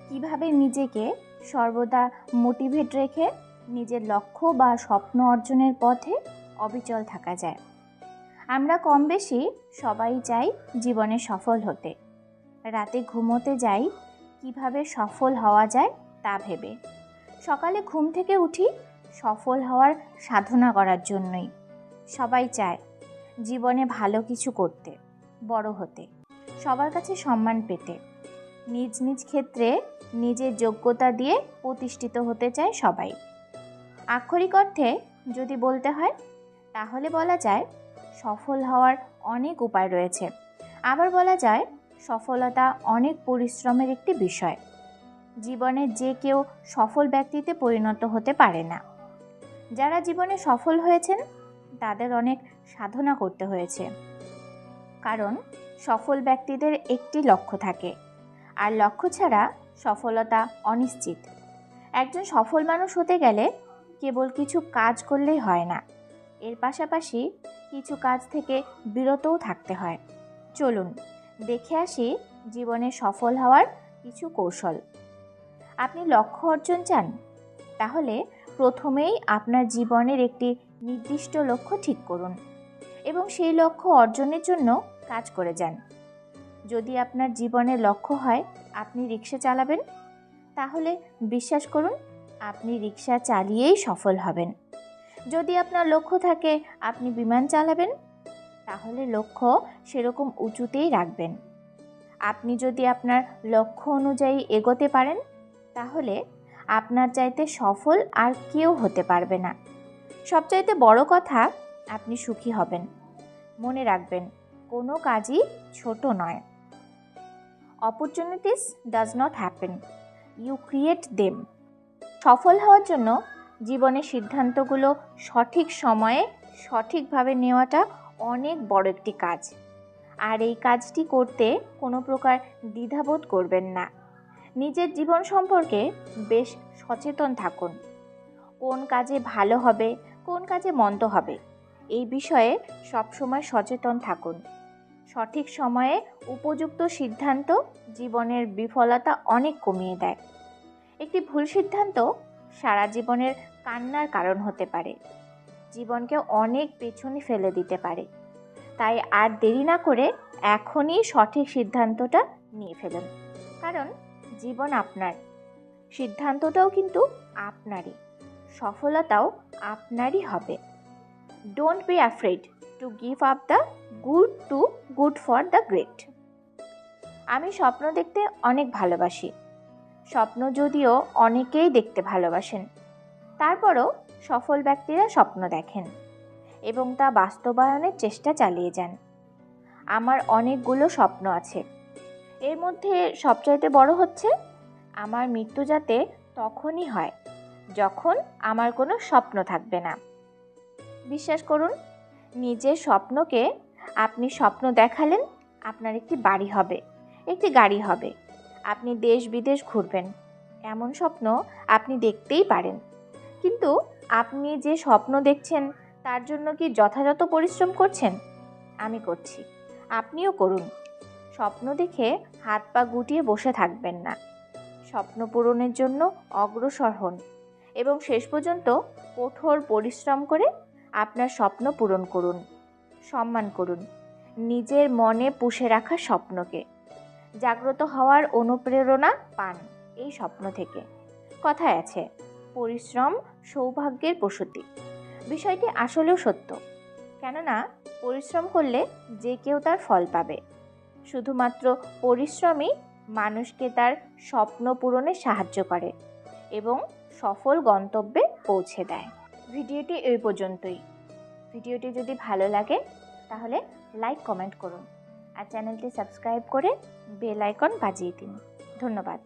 কিভাবে নিজেকে সর্বদা মোটিভেট রেখে নিজের লক্ষ্য বা স্বপ্ন অর্জনের পথে অবিচল থাকা যায়। আমরা কম বেশি সবাই চাই জীবনে সফল হতে। রাতে ঘুমোতে যাই কিভাবে সফল হওয়া যায় তা ভেবে। সকালে ঘুম থেকে উঠি সফল হওয়ার সাধনা করার জন্যই। সবাই চায় জীবনে ভালো কিছু করতে, বড় হতে, সবার কাছে সম্মান পেতে। নিজ নিজ ক্ষেত্রে নিজের যোগ্যতা দিয়ে প্রতিষ্ঠিত হতে চায় সবাই। আক্ষরিক অর্থে যদি বলতে হয় তাহলে বলা যায় সফল হওয়ার অনেক উপায় রয়েছে। আবার বলা যায় সফলতা অনেক পরিশ্রমের একটি বিষয়। জীবনে যে কেউ সফল ব্যক্তিতে পরিণত হতে পারে না। যারা জীবনে সফল হয়েছেন তাদের অনেক সাধনা করতে হয়েছে। কারণ সফল ব্যক্তিদের একটি লক্ষ্য থাকে, আর লক্ষ্য ছাড়া সফলতা অনিশ্চিত। একজন সফল মানুষ হতে গেলে কেবল কিছু কাজ করলেই হয় না, এর পাশাপাশি কিছু কাজ থেকে বিরতও থাকতে হয়। চলুন দেখে আসি জীবনে সফল হওয়ার কিছু কৌশল। আপনি লক্ষ্য অর্জন চান? তাহলে প্রথমেই আপনার জীবনের একটি নির্দিষ্ট লক্ষ্য ঠিক করুন এবং সেই লক্ষ্য অর্জনের জন্য কাজ করে যান। যদি আপনার জীবনের লক্ষ্য হয় আপনি রিক্সা চালাবেন, তাহলে বিশ্বাস করুন আপনি রিক্সা চালিয়েই সফল হবেন। যদি আপনার লক্ষ্য থাকে আপনি বিমান চালাবেন, তাহলে লক্ষ্য সেরকম উঁচুতেই রাখবেন। আপনি যদি আপনার লক্ষ্য অনুযায়ী এগোতে পারেন তাহলে আপনার চাইতে সফল আর কেউ হতে পারবে না। সবচাইতে বড় কথা, আপনি সুখী হবেন। মনে রাখবেন কোনো কাজই ছোট নয়। Opportunities does not happen, you create them. সফল হওয়ার জন্য জীবনের সিদ্ধান্তগুলো সঠিক সময়ে সঠিকভাবে নেওয়াটা অনেক বড় একটি কাজ। আর এই কাজটি করতে কোনো প্রকার দ্বিধাবোধ করবেন না। নিজের জীবন সম্পর্কে বেশ সচেতন থাকুন। কোন কাজে ভালো হবে, কোন কাজে মন্দ হবে, এই বিষয়ে সবসময় সচেতন থাকুন। সঠিক সময়ে উপযুক্ত সিদ্ধান্ত জীবনের বিফলতা অনেক কমিয়ে দেয়। একটি ভুল সিদ্ধান্ত সারা জীবনের কান্নার কারণ হতে পারে, জীবনকে অনেক পেছনে ফেলে দিতে পারে। তাই আর দেরি না করে এখনই সঠিক সিদ্ধান্তটা নিয়ে ফেলুন। কারণ জীবন আপনার, সিদ্ধান্তটাও কিন্তু আপনারই, সফলতাও আপনারই হবে। Don't be afraid to give up the good to good for the great. আমি স্বপ্ন দেখতে অনেক ভালোবাসি। স্বপ্ন যদিও অনেকেই দেখতে ভালোবাসেন, তারপরও সফল ব্যক্তিরা স্বপ্ন দেখেন এবং তা বাস্তবায়নের চেষ্টা চালিয়ে যান। আমার অনেকগুলো স্বপ্ন আছে। এর মধ্যে সবচাইতে বড় হচ্ছে আমার মৃত্যু যাতে তখনই হয় যখন আমার কোনো স্বপ্ন থাকবে না। বিশ্বাস করুন, নিজের স্বপ্নকে আপনি স্বপ্ন দেখালেন আপনার একটি বাড়ি হবে, একটি গাড়ি হবে, আপনি দেশ বিদেশ ঘুরবেন, এমন স্বপ্ন আপনি দেখতেই পারেন। কিন্তু আপনি যে স্বপ্ন দেখছেন তার জন্য কি যথাযথ পরিশ্রম করছেন? আমি করছি, আপনিও করুন। স্বপ্ন দেখে হাত পা গুটিয়ে বসে থাকবেন না। স্বপ্ন পূরণের জন্য অগ্রসর হন এবং শেষ পর্যন্ত কঠোর পরিশ্রম করে আপনার স্বপ্ন পূরণ করুন। সম্মান করুন নিজের মনে পুষে রাখা স্বপ্নকে। জাগ্রত হওয়ার অনুপ্রেরণা পান এই স্বপ্ন থেকে। কথায় আছে, পরিশ্রম সৌভাগ্যের প্রসূতি। বিষয়টি আসলেও সত্য, কেননা পরিশ্রম করলে যে কেউ তার ফল পাবে। শুধুমাত্র পরিশ্রমই মানুষকে তার স্বপ্ন পূরণে সাহায্য করে এবং সফল গন্তব্যে পৌঁছে দেয়। ভিডিওটি এই পর্যন্তই। ভিডিওটি যদি ভালো লাগে তাহলে লাইক কমেন্ট করুন আর চ্যানেলটি সাবস্ক্রাইব করে বেল আইকন বাজিয়ে দিন। ধন্যবাদ।